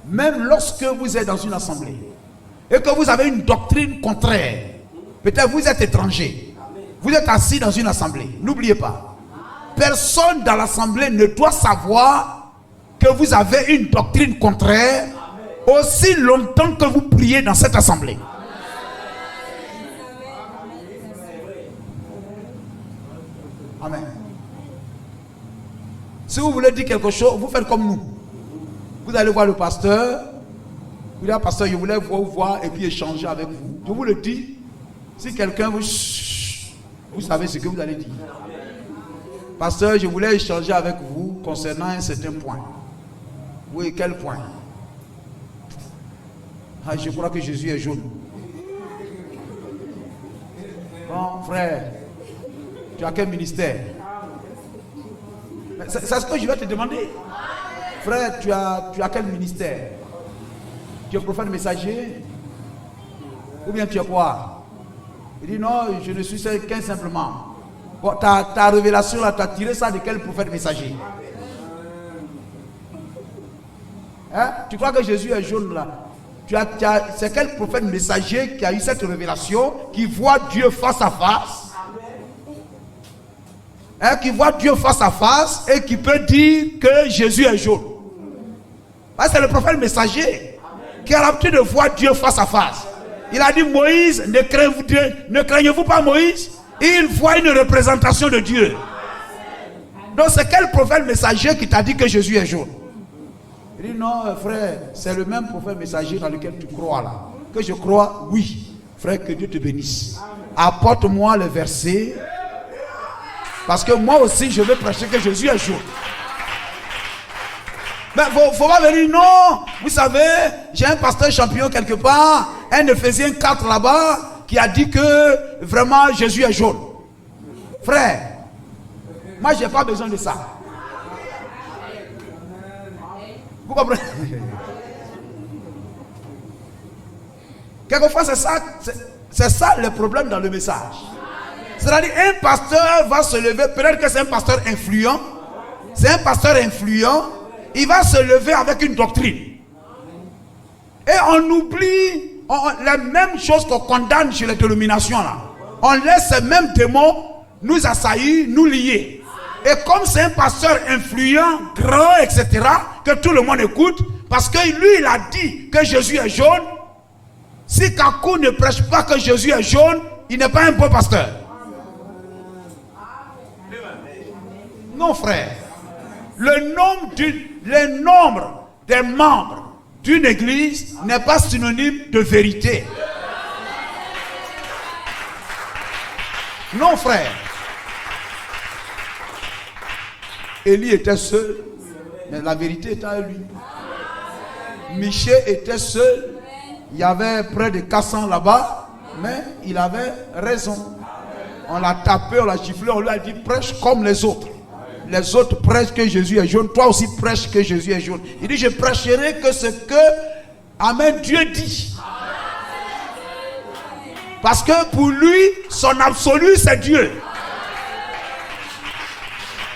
Même lorsque vous êtes dans une assemblée et que vous avez une doctrine contraire, peut-être vous êtes étranger, vous êtes assis dans une assemblée, n'oubliez pas, personne dans l'assemblée ne doit savoir que vous avez une doctrine contraire aussi longtemps que vous priez dans cette assemblée. Amen. Si vous voulez dire quelque chose, vous faites comme nous. Vous allez voir le pasteur, Vous dites, pasteur, je voulais vous voir et puis échanger avec vous. Je vous le dis, si quelqu'un vous savez ce que vous allez dire. Pasteur, je voulais échanger avec vous concernant un certain point. Oui, quel point? Ah, je crois que Jésus est jaune. Bon, frère, tu as quel ministère? C'est ce que je vais te demander. Frère, tu as quel ministère? Tu es prophète messager? Ou bien tu es quoi? Il dit non, je ne suis qu'un simplement. Bon, ta révélation là, tu as tiré ça de quel prophète messager? Hein? Tu crois que Jésus est jaune là? C'est quel prophète messager qui a eu cette révélation, qui voit Dieu face à face? Hein, qui voit Dieu face à face et qui peut dire que Jésus est jaune. C'est le prophète messager qui a l'habitude de voir Dieu face à face. Il a dit, Moïse, ne craignez-vous pas Moïse? Il voit une représentation de Dieu. Donc c'est quel prophète messager qui t'a dit que Jésus est jaune? Il dit non frère, c'est le même prophète messager dans lequel tu crois là. Que je crois, oui. Frère, que Dieu te bénisse. Apporte-moi le verset. Parce que moi aussi je veux prêcher que Jésus est jaune. Mais faut pas venir, non. Vous savez, j'ai un pasteur champion quelque part, un Éphésiens 4 là-bas, qui a dit que vraiment Jésus est jaune. Frère, moi j'ai pas besoin de ça. Vous comprenez? Quelquefois c'est ça le problème dans le message. C'est-à-dire un pasteur va se lever, peut-être que c'est un pasteur influent. C'est un pasteur influent. Il va se lever avec une doctrine. Et on oublie les mêmes choses qu'on condamne chez les dénominations là. On laisse ces mêmes démons nous assaillir, nous lier. Et comme c'est un pasteur influent, grand, etc., que tout le monde écoute, parce que lui il a dit que Jésus est jaune. Si Kakou ne prêche pas que Jésus est jaune, il n'est pas un bon pasteur. Non frère. Le nombre des membres d'une église n'est pas synonyme de vérité. Non frère. Élie était seul, mais la vérité était à lui. Michée était seul, il y avait près de 400 là-bas, mais il avait raison. On l'a tapé, on l'a giflé, on lui a dit prêche comme les autres. Les autres prêchent que Jésus est jaune, toi aussi prêche que Jésus est jaune. Il dit je prêcherai que ce que Amen Dieu dit. Parce que pour lui, son absolu c'est Dieu.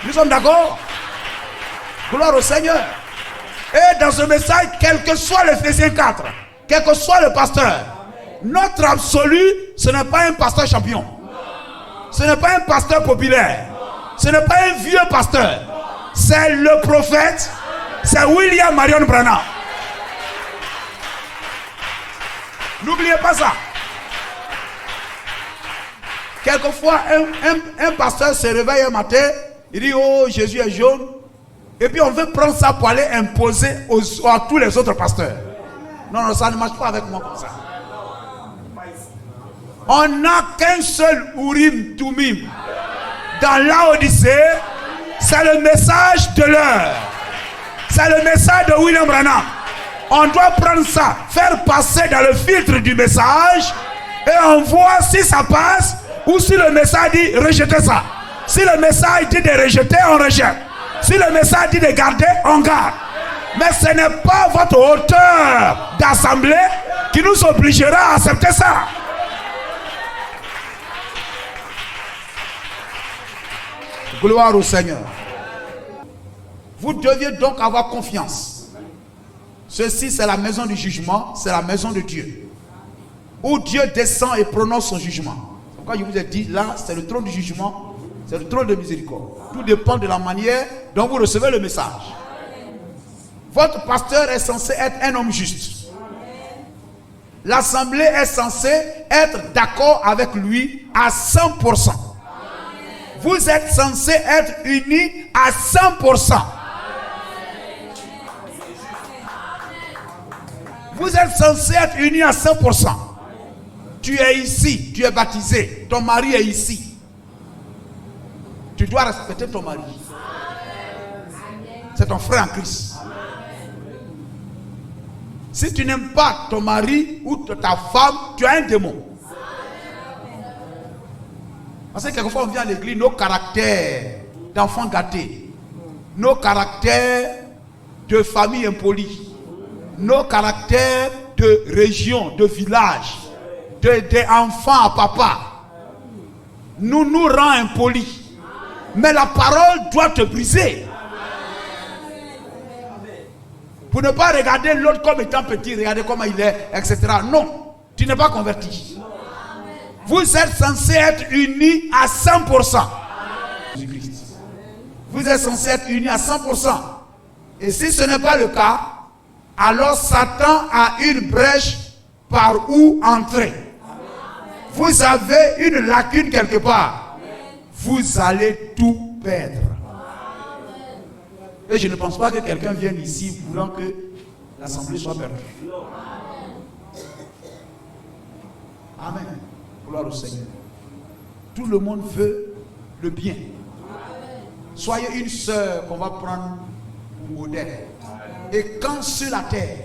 Nous sommes d'accord? Gloire au Seigneur. Et dans ce message, quel que soit l'Éphésiens 4, quel que soit le pasteur, notre absolu, ce n'est pas un pasteur champion. Ce n'est pas un pasteur populaire. Ce n'est pas un vieux pasteur. C'est le prophète. C'est William Marion Branham. N'oubliez pas ça. Quelquefois, un pasteur se réveille un matin, il dit, oh, Jésus est jaune. Et puis on veut prendre ça pour aller imposer à tous les autres pasteurs. Non, non, ça ne marche pas avec moi comme ça. On n'a qu'un seul Urim Tumim. Dans l'Odyssée, c'est le message de l'heure. C'est le message de William Branham. On doit prendre ça, faire passer dans le filtre du message et on voit si ça passe ou si le message dit rejetez ça. Si le message dit de rejeter, on rejette. Si le message dit de garder, on garde. Mais ce n'est pas votre hauteur d'assemblée qui nous obligera à accepter ça. Gloire au Seigneur. Vous deviez donc avoir confiance. Ceci, c'est la maison du jugement, c'est la maison de Dieu. Où Dieu descend et prononce son jugement. Pourquoi je vous ai dit, là, c'est le trône du jugement, c'est le trône de miséricorde. Tout dépend de la manière dont vous recevez le message. Votre pasteur est censé être un homme juste. L'assemblée est censée être d'accord avec lui à 100%. Vous êtes censé être unis à 100%. Vous êtes censé être unis à 100%. Tu es ici, tu es baptisé, ton mari est ici. Tu dois respecter ton mari. C'est ton frère en Christ. Si tu n'aimes pas ton mari ou ta femme, tu as un démon. Parce que quelquefois on vient à l'église, nos caractères d'enfants gâtés, nos caractères de famille impolie, nos caractères de région, de village, d'enfants à papa, nous rend impolis. Mais la parole doit te briser. Pour ne pas regarder l'autre comme étant petit, regarder comment il est, etc. Non, tu n'es pas converti. Vous êtes censés être unis à 100%. Vous êtes censés être unis à 100%. Et si ce n'est pas le cas, alors Satan a une brèche par où entrer. Vous avez une lacune quelque part. Vous allez tout perdre. Et je ne pense pas que quelqu'un vienne ici voulant que l'assemblée soit perdue. Amen. Gloire au Seigneur. Tout le monde veut le bien. Soyez une sœur qu'on va prendre pour modèle. Et quand sur la terre,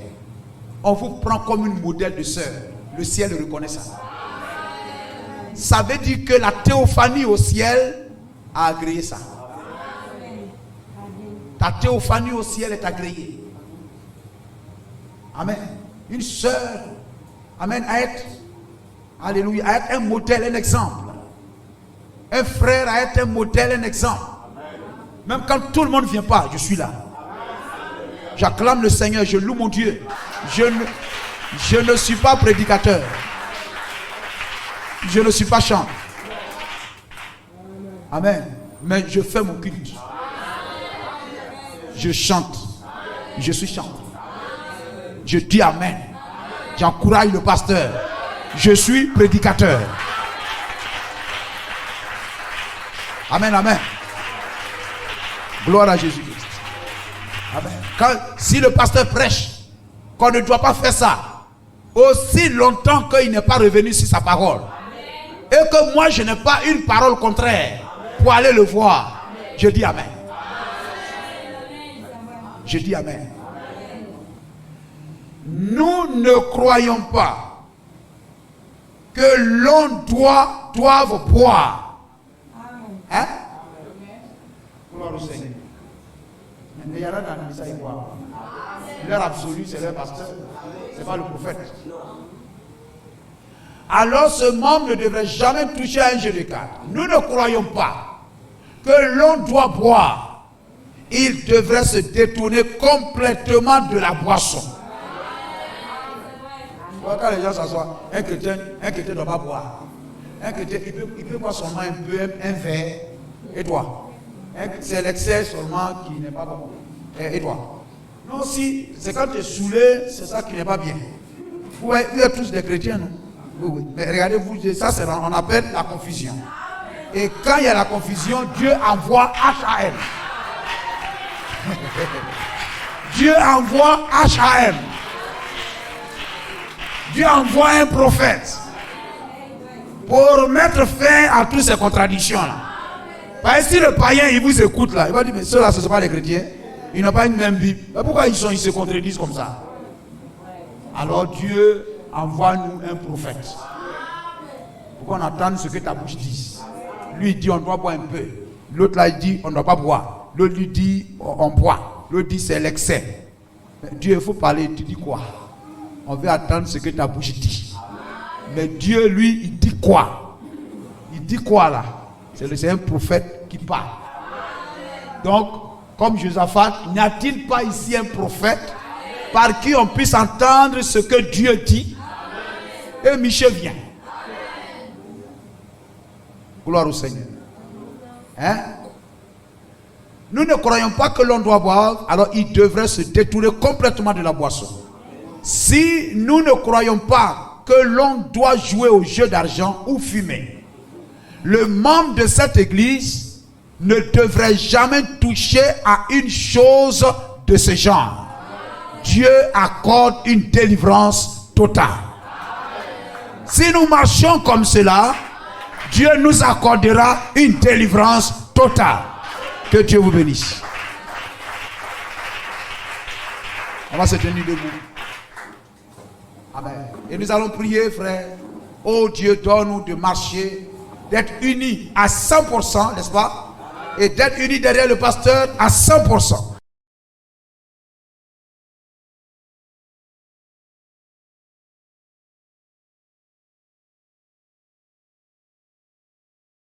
on vous prend comme une modèle de sœur, le ciel reconnaît ça. Ça veut dire que la théophanie au ciel a agréé ça. Ta théophanie au ciel est agréée. Amen. Une sœur, amen, à être, alléluia, à être un modèle, un exemple. Un frère à être un modèle, un exemple. Même quand tout le monde ne vient pas, je suis là. J'acclame le Seigneur, je loue mon Dieu. Je ne suis pas prédicateur. Je ne suis pas chanteur. Amen. Mais je fais mon culte. Je chante. Je suis chanteur. Je dis amen. J'encourage le pasteur. Je suis prédicateur. Amen, amen. Gloire à Jésus-Christ. Amen. Si le pasteur prêche qu'on ne doit pas faire ça, aussi longtemps qu'il n'est pas revenu sur sa parole, et que moi je n'ai pas une parole contraire pour aller le voir, je dis amen. Je dis amen. Nous ne croyons pas que l'on doive boire. Hein? Gloire au Seigneur. Mais il y a là dans l'Église, ils boivent. Leur absolu, c'est leur pasteur. Ce n'est pas le prophète. Alors ce membre ne devrait jamais toucher à un jeu de cartes. Nous ne croyons pas que l'on doit boire. Il devrait se détourner complètement de la boisson. Quand les gens s'assoient, un chrétien ne doit pas boire. Un chrétien, il peut boire seulement un peu, un verre. Et toi? C'est l'excès seulement qui n'est pas bon. Et toi? Non, si c'est quand tu es saoulé, c'est ça qui n'est pas bien. Vous êtes tous des chrétiens, non? Oui. Mais regardez-vous, ça on appelle la confusion. Et quand il y a la confusion, Dieu envoie HAM. Dieu envoie HAM. Dieu envoie un prophète pour mettre fin à toutes ces contradictions-là. Parce que si le païen, il vous écoute là, il va dire, mais ceux-là, ce ne sont pas les chrétiens. Ils n'ont pas une même Bible. Mais pourquoi ils se contredisent comme ça? Alors Dieu envoie nous un prophète. Pour qu'on entende ce que ta bouche dit. Lui, il dit, on doit boire un peu. L'autre là, il dit, on ne doit pas boire. L'autre lui dit, on boit. L'autre dit, c'est l'excès. Dieu, il faut parler. Tu dis quoi? On veut attendre ce que ta bouche dit. Mais Dieu, lui, il dit quoi? Il dit quoi là? C'est un prophète qui parle. Donc, comme Josaphat, n'y a-t-il pas ici un prophète par qui on puisse entendre ce que Dieu dit? Et Michel vient. Gloire au Seigneur. Hein? Nous ne croyons pas que l'on doit boire, alors il devrait se détourner complètement de la boisson. Si nous ne croyons pas que l'on doit jouer au jeu d'argent ou fumer, le membre de cette église ne devrait jamais toucher à une chose de ce genre. Dieu accorde une délivrance totale. Si nous marchons comme cela, Dieu nous accordera une délivrance totale. Que Dieu vous bénisse. On va se tenir debout. Amen. Et nous allons prier, frère. Oh Dieu, donne-nous de marcher, d'être unis à 100%, n'est-ce pas? Et d'être unis derrière le pasteur à 100%.